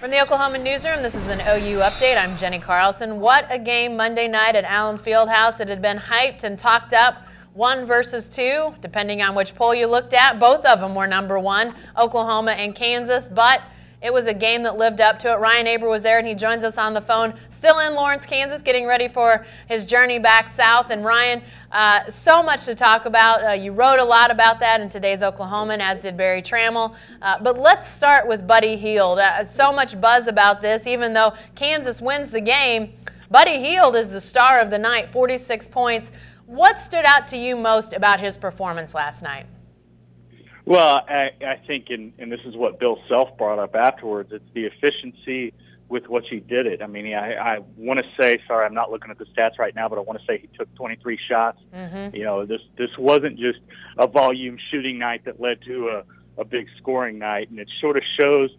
From the Oklahoma Newsroom, this is an OU update. I'm Jenny Carlson. What a game Monday night at Allen Fieldhouse. It had been hyped and talked up. 1 versus 2, depending on which poll you looked at. Both of them were #1, Oklahoma and Kansas, but it was a game that lived up to it. Ryan Aber was there, and he joins us on the phone, still in Lawrence, Kansas, getting ready for his journey back south. And Ryan, so much to talk about. You wrote a lot about that in today's Oklahoman, as did Barry Trammell. But let's start with Buddy Hield. So much buzz about this, even though Kansas wins the game. Buddy Hield is the star of the night, 46 points. What stood out to you most about his performance last night? Well, I think, and this is what Bill Self brought up afterwards, it's the efficiency with which he did it. I mean, I want to say, sorry, I'm not looking at the stats right now, but I want to say he took 23 shots. You know, this wasn't just a volume shooting night that led to a big scoring night, and it sort of shows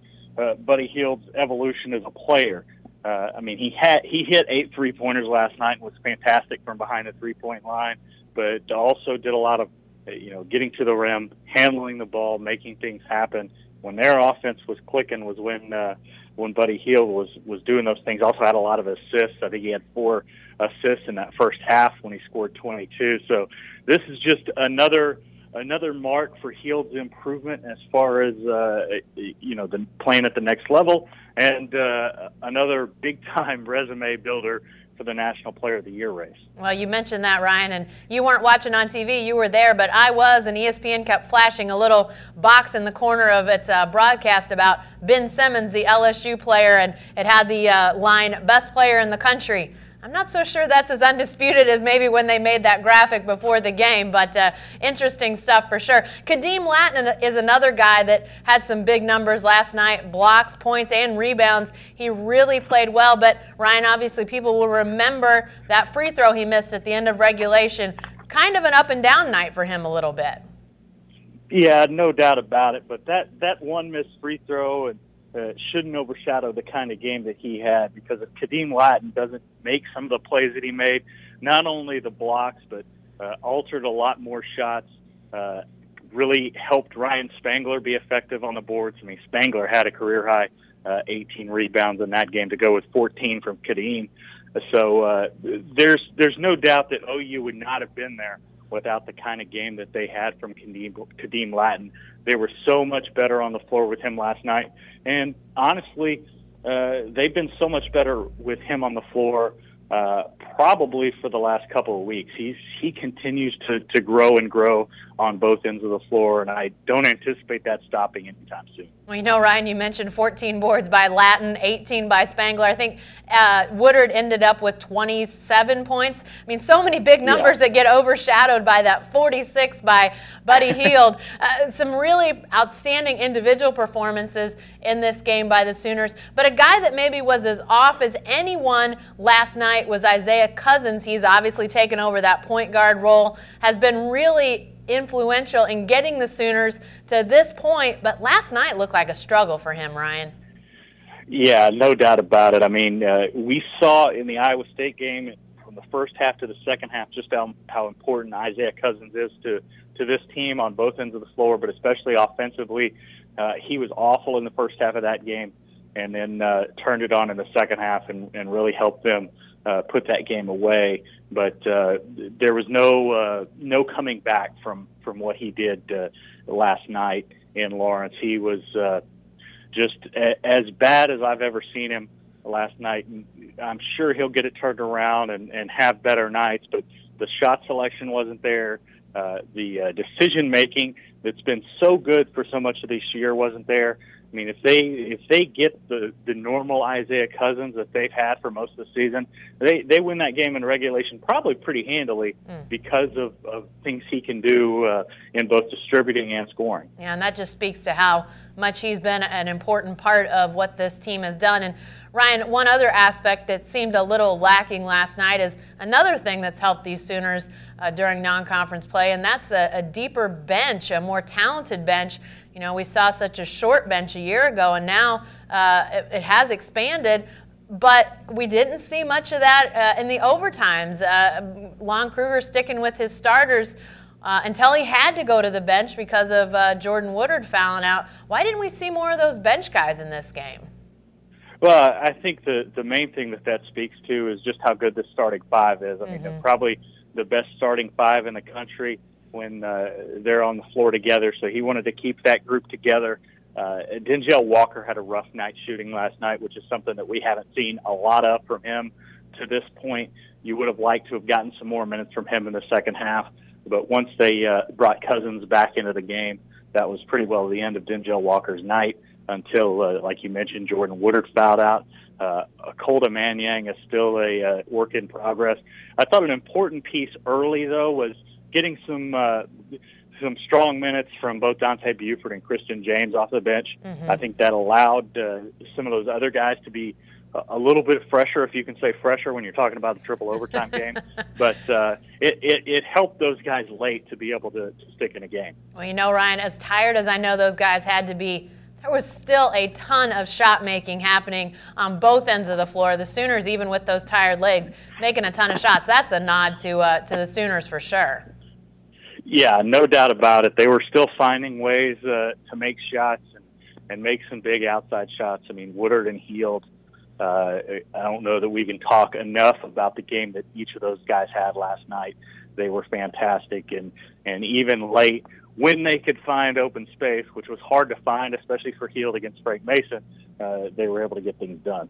Buddy Hield's evolution as a player. I mean, he hit 8 3-pointers last night and was fantastic from behind the three-point line, but also did a lot of, getting to the rim, handling the ball, making things happen. When their offense was clicking was when Buddy Hield was doing those things. Also had a lot of assists. I think he had 4 assists in that first half when he scored 22. So this is just another mark for Hield's improvement as far as the playing at the next level, and another big-time resume builder for the National Player of the Year race. Well, you mentioned that, Ryan, and you weren't watching on TV. You were there, but I was, and ESPN kept flashing a little box in the corner of its broadcast about Ben Simmons, the LSU player, and it had the line, best player in the country. I'm not so sure that's as undisputed as maybe when they made that graphic before the game, but interesting stuff for sure. Khadeem Lattin is another guy that had some big numbers last night, blocks, points, and rebounds. He really played well, but Ryan, obviously people will remember that free throw he missed at the end of regulation. Kind of an up and down night for him a little bit. Yeah, no doubt about it, but that one missed free throw and shouldn't overshadow the kind of game that he had, because if Khadeem Lattin doesn't make some of the plays that he made, not only the blocks, but altered a lot more shots, really helped Ryan Spangler be effective on the boards. I mean, Spangler had a career-high 18 rebounds in that game to go with 14 from Khadeem. So there's no doubt that OU would not have been there without the kind of game that they had from Khadeem Lattin. They were so much better on the floor with him last night. And honestly, they've been so much better with him on the floor probably for the last couple of weeks. He continues to grow and grow on both ends of the floor, and I don't anticipate that stopping anytime soon. Well, Ryan, you mentioned 14 boards by Lattin, 18 by Spangler. I think Woodard ended up with 27 points. I mean, so many big numbers that get overshadowed by that 46 by Buddy Hield. Some really outstanding individual performances in this game by the Sooners. But a guy that maybe was as off as anyone last night was Isaiah Cousins. He's obviously taken over that point guard role, has been really influential in getting the Sooners to this point, but last night looked like a struggle for him, Ryan. Yeah, no doubt about it. I mean, we saw in the Iowa State game from the first half to the second half just how important Isaiah Cousins is to this team on both ends of the floor, but especially offensively. He was awful in the first half of that game, and then turned it on in the second half and really helped them put that game away. But there was no coming back from what he did last night in Lawrence. He was just as bad as I've ever seen him last night. I'm sure he'll get it turned around and have better nights, but the shot selection wasn't there. The decision-making that's been so good for so much of this year wasn't there. I mean, if they get the normal Isaiah Cousins that they've had for most of the season, they win that game in regulation probably pretty handily because of things he can do in both distributing and scoring. Yeah, and that just speaks to how much he's been an important part of what this team has done. And Ryan, one other aspect that seemed a little lacking last night is another thing that's helped these Sooners during non-conference play, and that's a deeper bench, a more talented bench. We saw such a short bench a year ago, and now it has expanded, but we didn't see much of that in the overtimes. Lon Kruger sticking with his starters until he had to go to the bench because of Jordan Woodard fouling out. Why didn't we see more of those bench guys in this game? Well, I think the main thing that speaks to is just how good this starting five is. I mean, they're probably the best starting five in the country when they're on the floor together. So he wanted to keep that group together. Denzel Walker had a rough night shooting last night, which is something that we haven't seen a lot of from him to this point. You would have liked to have gotten some more minutes from him in the second half, but once they brought Cousins back into the game, that was pretty well the end of Denzel Walker's night until, like you mentioned, Jordan Woodard fouled out. Kolda Manyang is still a work in progress. I thought an important piece early, though, was getting some strong minutes from both Dante Buford and Christian James off the bench. I think that allowed some of those other guys to be a little bit fresher, if you can say fresher when you're talking about the triple overtime game. But it helped those guys late to be able to stick in a game. Well, you know, Ryan, as tired as I know those guys had to be, there was still a ton of shot making happening on both ends of the floor. The Sooners, even with those tired legs, making a ton of shots. That's a nod to the Sooners for sure. Yeah, no doubt about it. They were still finding ways to make shots and make some big outside shots. I mean, Woodard and Hield, I don't know that we can talk enough about the game that each of those guys had last night. They were fantastic, and even late, when they could find open space, which was hard to find, especially for Hield against Frank Mason, they were able to get things done.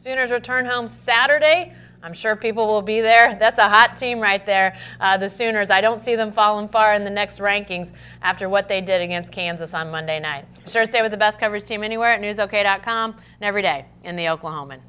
Sooners return home Saturday. I'm sure people will be there. That's a hot team right there, the Sooners. I don't see them falling far in the next rankings after what they did against Kansas on Monday night. Be sure to stay with the best coverage team anywhere at newsok.com and every day in the Oklahoman.